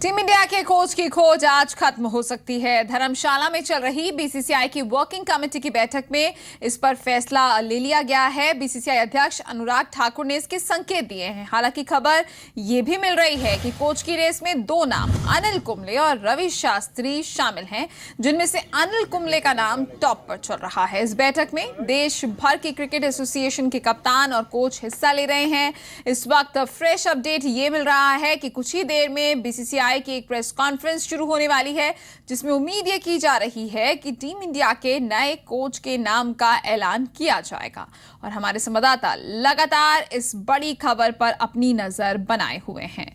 Team India के coach की खोज आज खत्म हो सकती है। धर्मशाला में चल रही बीसीसीआई की वर्किंग कमेटी की बैठक में इस पर फैसला ले लिया गया है। बीसीसीआई अध्यक्ष अनुराग ठाकुर ने इसके संकेत दिए हैं। हालांकि खबर यह भी मिल रही है कि कोच की रेस में दो नाम अनिल कुंबले और रवि शास्त्री शामिल हैं, जिनमें से अनिल कुंबले का नाम टॉप पर चल रहा है। इस बैठक में देश भर की क्रिकेट एसोसिएशन के कप्तान और कोच हिस्सा ले रहे हैं। इस वक्त फ्रेश अपडेट ये मिल रहा है कि कुछ ही देर में बीसीसीआई की एक प्रेस कॉन्फ्रेंस शुरू होने वाली है, जिसमें उम्मीद ये की जा रही है कि टीम इंडिया के नए कोच के नाम का ऐलान किया जाएगा। और हमारे संवाददाता लगातार इस बड़ी खबर पर अपनी नजर बनाए हुए हैं।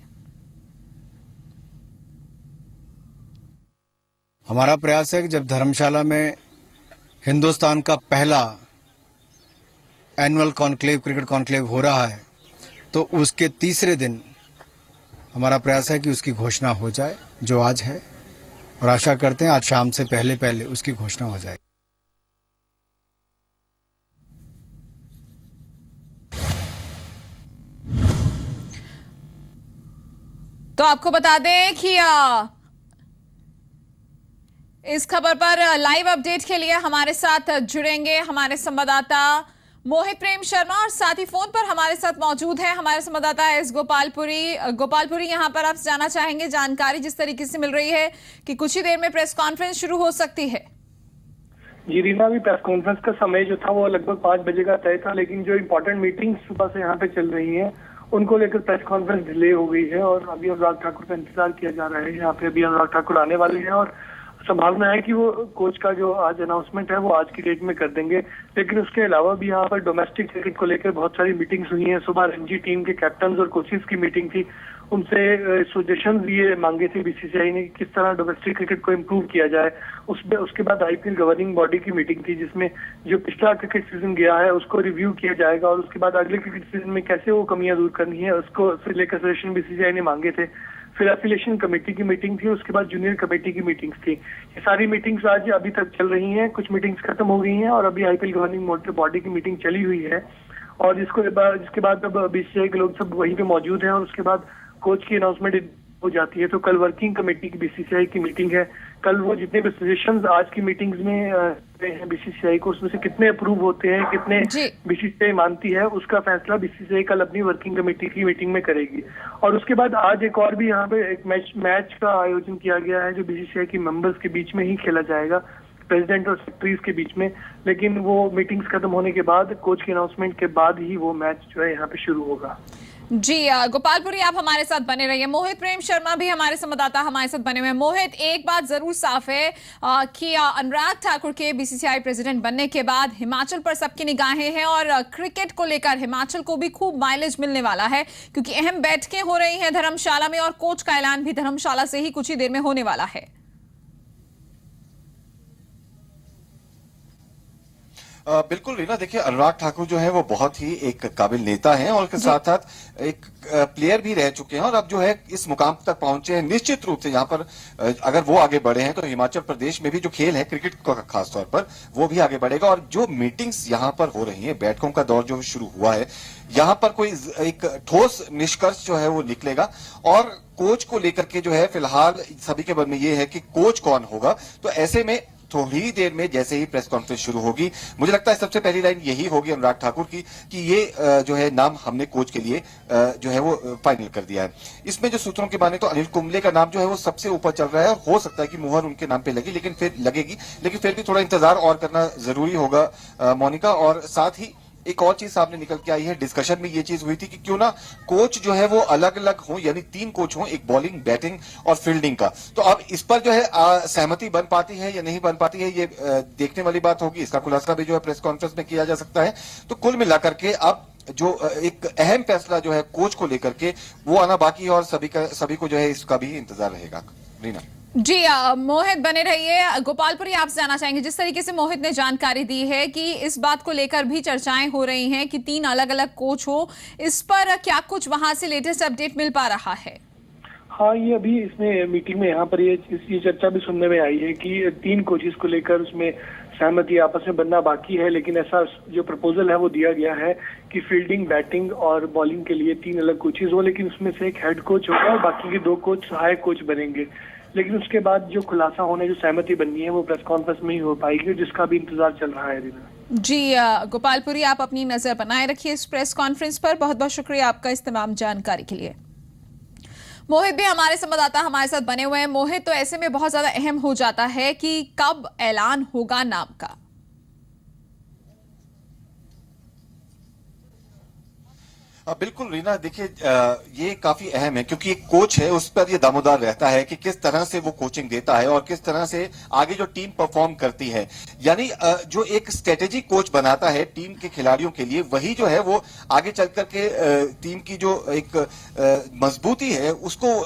हमारा प्रयास है कि जब धर्मशाला में हिंदुस्तान का पहला एनुअल कॉन्क्लेव क्रिकेट कॉन्क्लेव हो रहा है, तो उसके तीसरे दिन हमारा प्रयास है कि उसकी घोषणा हो जाए, जो आज है, और आशा करते हैं आज शाम से पहले पहले उसकी घोषणा हो जाए। तो आपको बता दें कि इस खबर पर लाइव अपडेट के लिए हमारे साथ जुड़ेंगे हमारे संवाददाता मोहित प्रेम शर्मा, और साथ ही फोन पर हमारे साथ मौजूद हैं हमारे संवाददाता एस गोपालपुरी। यहां पर आप जाना चाहेंगे जानकारी जिस तरीके से मिल रही है कि कुछ ही देर में प्रेस कॉन्फ्रेंस शुरू हो सकती है। जी रीना, भी प्रेस कॉन्फ्रेंस का समय जो था वो लगभग 5 बजे का तय था, लेकिन जो इम्पोर्टेंट मीटिंग सुबह से यहाँ पे चल रही है उनको लेकर प्रेस कॉन्फ्रेंस डिले हो गई है और अभी अनुराग ठाकुर का इंतजार किया जा रहा है। यहाँ पे अभी अनुराग ठाकुर आने वाले हैं और संभावना है कि वो कोच का जो आज अनाउंसमेंट है वो आज की डेट में कर देंगे। लेकिन उसके अलावा भी यहाँ पर डोमेस्टिक क्रिकेट को लेकर बहुत सारी मीटिंग्स हुई हैं। सुबह रणजी टीम के कैप्टन और कोचेस की मीटिंग थी, उनसे सजेशन ये मांगे थे बीसीसीआई ने किस तरह डोमेस्टिक क्रिकेट को इम्प्रूव किया जाए। उसके बाद आईपीएल गवर्निंग बॉडी की मीटिंग थी, जिसमें जो पिछला क्रिकेट सीजन गया है उसको रिव्यू किया जाएगा और उसके बाद अगले क्रिकेट सीजन में कैसे वो कमियां दूर करनी है उसको लेकर सजेशन बीसीसीआई ने मांगे थे। फिर एफिलिएशन कमेटी की मीटिंग थी, उसके बाद जूनियर कमेटी की मीटिंग्स थी। ये सारी मीटिंग्स आज अभी तक चल रही हैं, कुछ मीटिंग्स खत्म हो गई हैं और अभी आईपीएल गवर्निंग बॉडी की मीटिंग चली हुई है। और जिसके बाद अब बीसीसीआई के लोग सब वहीं पे मौजूद हैं और उसके बाद कोच की अनाउंसमेंट हो जाती है। तो कल वर्किंग कमेटी की बीसीसीआई की मीटिंग है। कल वो जितने भी सजेशंस आज की मीटिंग्स में बीसीसीआई को, उसमें से कितने अप्रूव होते हैं, कितने बीसीसीआई मानती है, उसका फैसला बीसीसीआई कल अपनी वर्किंग कमेटी की मीटिंग में करेगी। और उसके बाद आज एक और भी यहाँ पे एक मैच का आयोजन किया गया है, जो बीसीसीआई की मेंबर्स के बीच में ही खेला जाएगा, प्रेसिडेंट और सेक्रेटरीज के बीच में। लेकिन वो मीटिंग्स खत्म होने के बाद, कोच के अनाउंसमेंट के बाद ही वो मैच जो है यहाँ पे शुरू होगा। जी गोपालपुरी, आप हमारे साथ बने रहिए। मोहित प्रेम शर्मा भी हमारे संवाददाता हमारे साथ बने हुए हैं। मोहित, एक बात जरूर साफ है कि अनुराग ठाकुर के बीसीसीआई प्रेसिडेंट बनने के बाद हिमाचल पर सबकी निगाहें हैं और क्रिकेट को लेकर हिमाचल को भी खूब माइलेज मिलने वाला है, क्योंकि अहम बैठकें हो रही हैं धर्मशाला में और कोच का ऐलान भी धर्मशाला से ही कुछ ही देर में होने वाला है। बिल्कुल रीना, देखिए अनुराग ठाकुर जो है वो बहुत ही एक काबिल नेता हैं और उसके साथ साथ एक प्लेयर भी रह चुके हैं और अब जो है इस मुकाम तक पहुंचे हैं। निश्चित रूप से यहाँ पर अगर वो आगे बढ़े हैं तो हिमाचल प्रदेश में भी जो खेल है क्रिकेट का खास तौर पर वो भी आगे बढ़ेगा। और जो मीटिंग्स यहाँ पर हो रही है, बैठकों का दौर जो शुरू हुआ है, यहाँ पर कोई एक ठोस निष्कर्ष जो है वो निकलेगा। और कोच को लेकर के जो है फिलहाल सभी के मन में ये है कि कोच कौन होगा। तो ऐसे में थोड़ी देर में जैसे ही प्रेस कॉन्फ्रेंस शुरू होगी, मुझे लगता है सबसे पहली लाइन यही होगी अनुराग ठाकुर की कि ये जो है नाम हमने कोच के लिए जो है वो फाइनल कर दिया है। इसमें जो सूत्रों की माने तो अनिल कुंबले का नाम जो है वो सबसे ऊपर चल रहा है और हो सकता है कि मुहर उनके नाम पे लगी, लेकिन फिर भी थोड़ा इंतजार और करना जरूरी होगा मोनिका। और साथ ही एक और चीज सामने निकल के आई है, डिस्कशन में ये चीज हुई थी कि क्यों ना कोच जो है वो अलग अलग हो, यानी 3 कोच हो, एक बॉलिंग, बैटिंग और फील्डिंग का। तो अब इस पर जो है सहमति बन पाती है या नहीं बन पाती है, ये देखने वाली बात होगी। इसका खुलासा भी जो है प्रेस कॉन्फ्रेंस में किया जा सकता है। तो कुल मिलाकर के अब जो एक अहम फैसला जो है कोच को लेकर के वो आना बाकी है और सभी को जो है इसका भी इंतजार रहेगा। रीना जी मोहित बने रहिए। गोपालपुरी, आप जाना चाहेंगे, जिस तरीके से मोहित ने जानकारी दी है कि इस बात को लेकर भी चर्चाएं हो रही हैं कि 3 अलग अलग कोच हो, इस पर क्या कुछ वहां से लेटेस्ट अपडेट मिल पा रहा है? हाँ, ये अभी इसमें मीटिंग में यहाँ पर ये चर्चा भी सुनने में आई है कि 3 कोचेस को लेकर उसमें सहमति आपस में बनना बाकी है, लेकिन ऐसा जो प्रपोजल है वो दिया गया है कि फील्डिंग, बैटिंग और बॉलिंग के लिए 3 अलग कोचेस हो, लेकिन उसमें से एक हेड कोच होगा और बाकी के 2 कोच सहायक कोच बनेंगे। लेकिन उसके बाद जो खुलासा होने, जो सहमति बननी है वो प्रेस कॉन्फ्रेंस में ही हो पाएगी, जिसका भी इंतजार चल रहा है। जी गोपालपुरी, आप अपनी नजर बनाए रखिए इस प्रेस कॉन्फ्रेंस पर। बहुत बहुत शुक्रिया आपका इस तमाम जानकारी के लिए। मोहित भी हमारे संवाददाता हमारे साथ बने हुए हैं। मोहित, तो ऐसे में बहुत ज्यादा अहम हो जाता है कि कब ऐलान होगा नाम का। बिल्कुल रीना, देखिए ये काफी अहम है क्योंकि एक कोच है उस पर ये दामोदार रहता है कि किस तरह से वो कोचिंग देता है और किस तरह से आगे जो टीम परफॉर्म करती है। यानी जो एक स्ट्रेटेजी कोच बनाता है टीम के खिलाड़ियों के लिए, वही जो है वो आगे चल करके टीम की जो एक मजबूती है उसको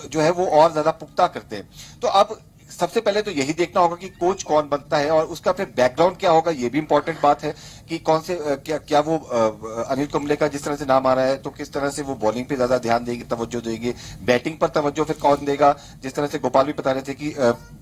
जो है वो और ज्यादा पुख्ता करते हैं। तो अब सबसे पहले तो यही देखना होगा कि कोच कौन बनता है और उसका फिर बैकग्राउंड क्या होगा, ये भी इंपॉर्टेंट बात है कि कौन से क्या वो अनिल कुंबले का जिस तरह से नाम आ रहा है तो किस तरह से वो बॉलिंग पे ज्यादा ध्यान देंगे, तवज्जो देंगे, बैटिंग पर तवज्जो फिर कौन देगा। जिस तरह से गोपाल भी बता रहे थे कि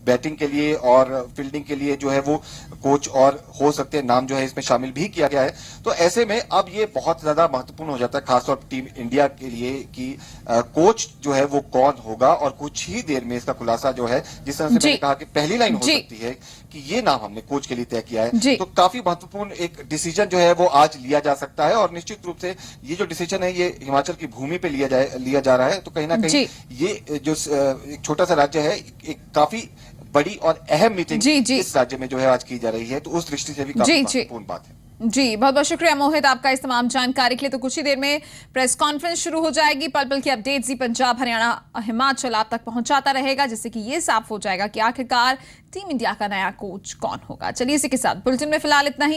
बैटिंग के लिए और फील्डिंग के लिए जो है वो कोच और हो सकते हैं, नाम जो है इसमें शामिल भी किया गया है। तो ऐसे में अब ये बहुत ज्यादा महत्वपूर्ण हो जाता है खासतौर पर टीम इंडिया के लिए कि कोच जो है वो कौन होगा और कुछ ही देर में इसका खुलासा जो है, जिस तरह से मैंने कहा कि पहली लाइन हो सकती है कि ये नाम हमने कोच के लिए तय किया है, तो काफी महत्वपूर्ण एक डिसीजन जो है वो आज लिया जा सकता है। और निश्चित रूप से ये जो डिसीजन है ये हिमाचल की भूमि पे लिया जा रहा है। तो कहीं ना कहीं ये जो एक छोटा सा राज्य है, एक काफी बड़ी और अहम मीटिंग इस राज्य में जो है आज की जा रही है, तो उस दृष्टि से भी काफी महत्वपूर्ण बात है। जी बहुत बहुत शुक्रिया मोहित आपका इस तमाम जानकारी के लिए। तो कुछ ही देर में प्रेस कॉन्फ्रेंस शुरू हो जाएगी। पल पल की अपडेट्स ही पंजाब, हरियाणा, हिमाचल आप तक पहुंचाता रहेगा, जिससे कि ये साफ हो जाएगा कि आखिरकार टीम इंडिया का नया कोच कौन होगा। चलिए इसी के साथ बुलेटिन में फिलहाल इतना ही।